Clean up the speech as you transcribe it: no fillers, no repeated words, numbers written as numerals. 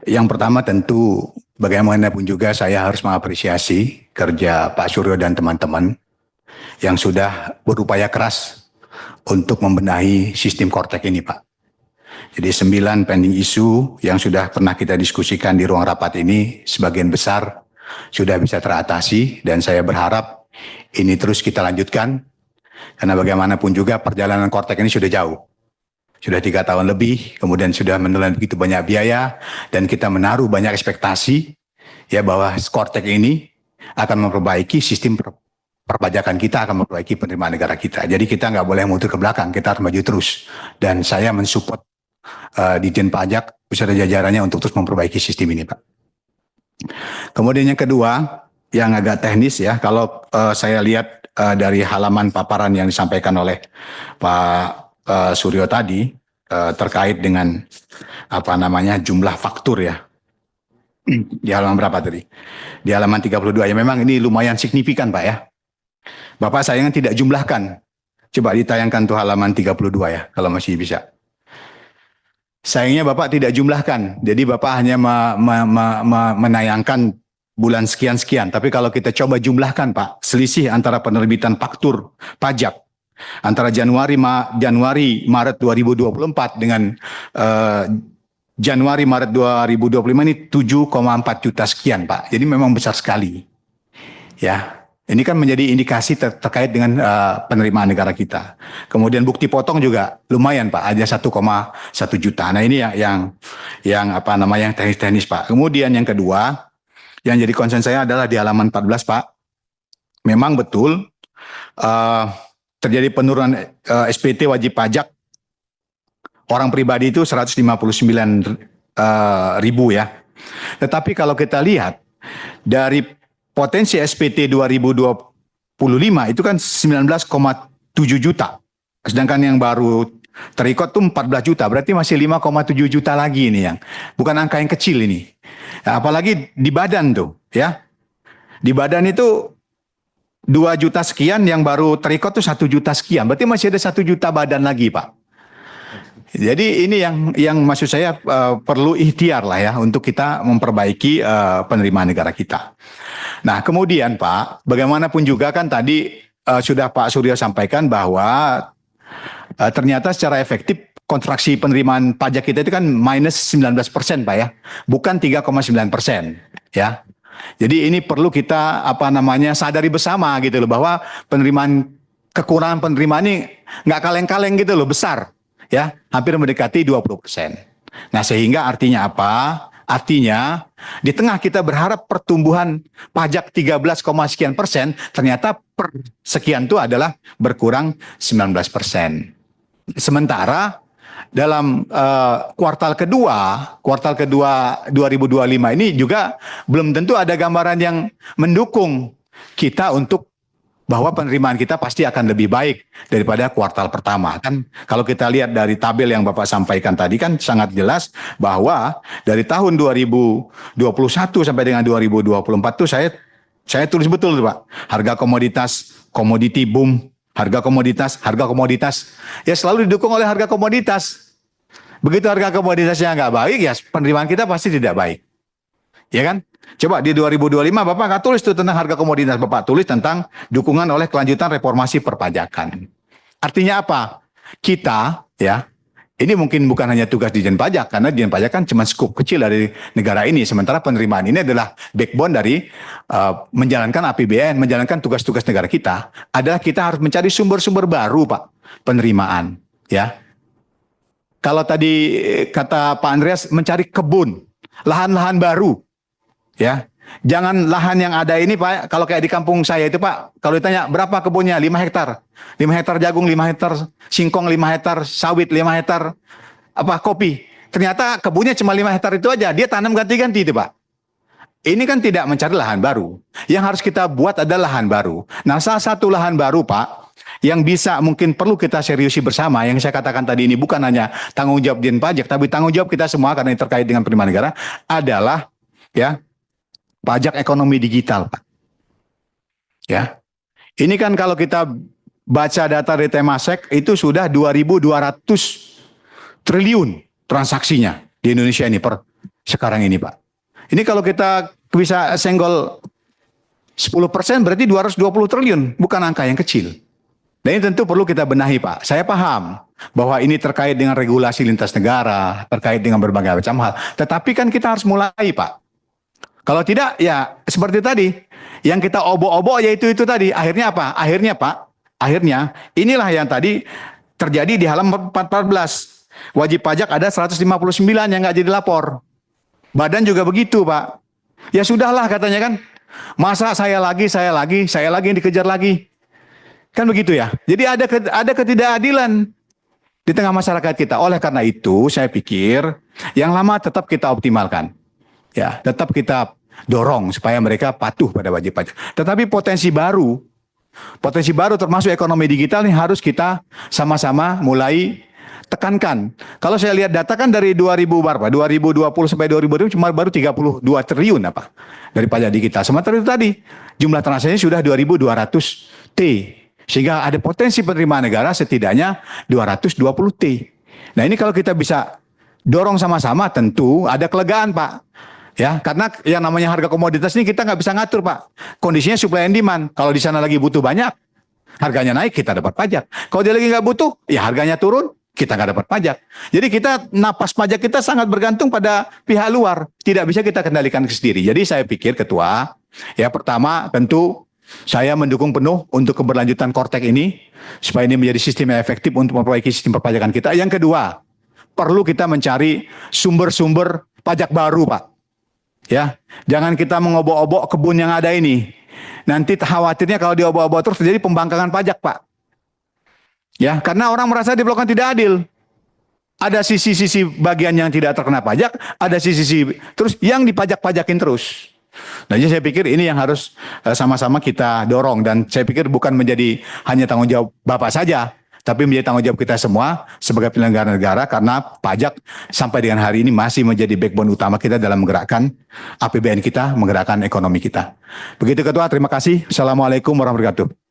Yang pertama tentu bagaimanapun juga saya harus mengapresiasi kerja Pak Suryo dan teman-teman yang sudah berupaya keras untuk membenahi sistem Kortek ini, Pak. Jadi 9 pending issue yang sudah pernah kita diskusikan di ruang rapat ini sebagian besar sudah bisa teratasi dan saya berharap ini terus kita lanjutkan karena bagaimanapun juga perjalanan Kortek ini sudah jauh. Sudah 3 tahun lebih, kemudian sudah menelan begitu banyak biaya, dan kita menaruh banyak ekspektasi ya bahwa Kortek ini akan memperbaiki sistem perpajakan kita, akan memperbaiki penerimaan negara kita. Jadi kita nggak boleh mundur ke belakang, kita harus maju terus. Dan saya mensupport Ditjen Pajak beserta jajarannya untuk terus memperbaiki sistem ini, Pak. Kemudian yang kedua, yang agak teknis ya, kalau saya lihat dari halaman paparan yang disampaikan oleh Pak Suryo tadi terkait dengan apa namanya jumlah faktur ya. Di halaman berapa tadi? Di halaman 32 ya, memang ini lumayan signifikan, Pak ya. Bapak sayangnya tidak jumlahkan. Coba ditayangkan tuh halaman 32 ya, kalau masih bisa. Sayangnya Bapak tidak jumlahkan. Jadi Bapak hanya menayangkan bulan sekian-sekian. Tapi kalau kita coba jumlahkan, Pak, selisih antara penerbitan faktur pajak antara Januari Maret 2024 dengan Januari Maret 2025 ini 7,4 juta sekian, Pak. Jadi memang besar sekali. Ya. Ini kan menjadi indikasi terkait dengan penerimaan negara kita. Kemudian bukti potong juga lumayan, Pak, ada 1,1 juta. Nah ini yang apa namanya yang teknis-teknis, Pak. Kemudian yang kedua, yang jadi concern saya adalah di halaman 14, Pak. Memang betul terjadi penurunan SPT wajib pajak orang pribadi itu 159 ribu ya. Tetapi kalau kita lihat dari potensi SPT 2025 itu kan 19,7 juta. Sedangkan yang baru terikot tuh 14 juta. Berarti masih 5,7 juta lagi ini yang. Bukan angka yang kecil ini. Nah, apalagi di badan tuh ya. Di badan itu 2 juta sekian, yang baru terikot tuh 1 juta sekian. Berarti masih ada 1 juta badan lagi, Pak. Jadi ini yang maksud saya perlu ikhtiar lah ya untuk kita memperbaiki penerimaan negara kita. Nah kemudian Pak, bagaimanapun juga kan tadi sudah Pak Suryo sampaikan bahwa ternyata secara efektif kontraksi penerimaan pajak kita itu kan minus 19% Pak ya, bukan 3,9% ya. Jadi ini perlu kita apa namanya sadari bersama gitu loh, bahwa kekurangan penerimaan ini nggak kaleng-kaleng gitu loh, besar. Ya, hampir mendekati 20%. Nah, sehingga artinya apa? Artinya di tengah kita berharap pertumbuhan pajak 13, sekian persen, ternyata per sekian itu adalah berkurang 19%. Sementara dalam kuartal kedua 2025 ini juga belum tentu ada gambaran yang mendukung kita untuk bahwa penerimaan kita pasti akan lebih baik daripada kuartal pertama. Kan kalau kita lihat dari tabel yang Bapak sampaikan tadi kan sangat jelas bahwa dari tahun 2021 sampai dengan 2024 tuh saya tulis betul tuh Pak. Harga komoditi boom, harga komoditas ya selalu didukung oleh harga komoditas. Begitu harga komoditasnya nggak baik ya penerimaan kita pasti tidak baik. Ya kan? Coba di 2025 Bapak nggak tulis tuh tentang harga komoditas, Bapak tulis tentang dukungan oleh kelanjutan reformasi perpajakan. Artinya apa? Kita ya, ini mungkin bukan hanya tugas Ditjen Pajak, karena Ditjen Pajak kan cuma skup kecil dari negara ini, sementara penerimaan ini adalah backbone dari menjalankan APBN, menjalankan tugas-tugas negara kita, adalah kita harus mencari sumber-sumber baru Pak, penerimaan ya. Kalau tadi kata Pak Andreas mencari kebun, lahan-lahan baru. Ya, jangan lahan yang ada ini Pak, kalau kayak di kampung saya itu Pak, kalau ditanya berapa kebunnya, 5 hektar. 5 hektar jagung, 5 hektar singkong, 5 hektar sawit, 5 hektar kopi. Ternyata kebunnya cuma 5 hektar itu aja, dia tanam ganti-ganti itu Pak. Ini kan tidak mencari lahan baru. Yang harus kita buat adalah lahan baru. Nah, salah satu lahan baru Pak, yang bisa mungkin perlu kita seriusi bersama, yang saya katakan tadi ini bukan hanya tanggung jawab Ditjen Pajak, tapi tanggung jawab kita semua karena ini terkait dengan penerimaan negara, adalah ya pajak ekonomi digital, Pak. Ya. Ini kan kalau kita baca data dari Temasek itu sudah 2.200 triliun transaksinya di Indonesia ini per sekarang ini Pak. Ini kalau kita bisa senggol 10% berarti 220 triliun, bukan angka yang kecil. Dan ini tentu perlu kita benahi Pak. Saya paham bahwa ini terkait dengan regulasi lintas negara, terkait dengan berbagai macam hal. Tetapi kan kita harus mulai Pak. Kalau tidak ya seperti tadi, yang kita obok-obok yaitu itu tadi. Akhirnya apa? Akhirnya Pak, akhirnya inilah yang tadi terjadi di halaman 414. Wajib pajak ada 159 yang nggak jadi lapor. Badan juga begitu Pak. Ya sudahlah katanya kan. Masa saya lagi yang dikejar lagi. Kan begitu ya. Jadi ada ketidakadilan di tengah masyarakat kita. Oleh karena itu saya pikir yang lama tetap kita optimalkan. Ya, tetap kita dorong supaya mereka patuh pada wajib pajak. Tetapi potensi baru termasuk ekonomi digital ini harus kita sama-sama mulai tekankan. Kalau saya lihat data kan dari 2020 sampai 2020 cuma baru 32 triliun apa dari pajak digital. Sementara itu tadi jumlah transaksinya sudah 2.200 T. Sehingga ada potensi penerimaan negara setidaknya 220 T. Nah ini kalau kita bisa dorong sama-sama tentu ada kelegaan Pak. Ya, karena yang namanya harga komoditas ini kita nggak bisa ngatur Pak. Kondisinya supply and demand. Kalau di sana lagi butuh banyak, harganya naik kita dapat pajak. Kalau dia lagi nggak butuh, ya harganya turun, kita nggak dapat pajak. Jadi kita napas pajak kita sangat bergantung pada pihak luar. Tidak bisa kita kendalikan sendiri. Jadi saya pikir Ketua, ya pertama tentu saya mendukung penuh untuk keberlanjutan Kortek ini supaya ini menjadi sistem yang efektif untuk memperbaiki sistem perpajakan kita. Yang kedua, perlu kita mencari sumber-sumber pajak baru, Pak. Ya, jangan kita mengobok-obok kebun yang ada ini. Nanti khawatirnya kalau diobok-obok terus terjadi pembangkangan pajak, Pak. Ya, karena orang merasa diperlakukan tidak adil. Ada sisi-sisi bagian yang tidak terkena pajak, ada sisi-sisi terus yang dipajak-pajakin terus. Nah, jadi saya pikir ini yang harus sama-sama kita dorong dan saya pikir bukan menjadi hanya tanggung jawab Bapak saja, tapi menjadi tanggung jawab kita semua sebagai penyelenggara negara karena pajak sampai dengan hari ini masih menjadi backbone utama kita dalam menggerakkan APBN kita, menggerakkan ekonomi kita. Begitu Ketua, terima kasih. Assalamualaikum warahmatullahi wabarakatuh.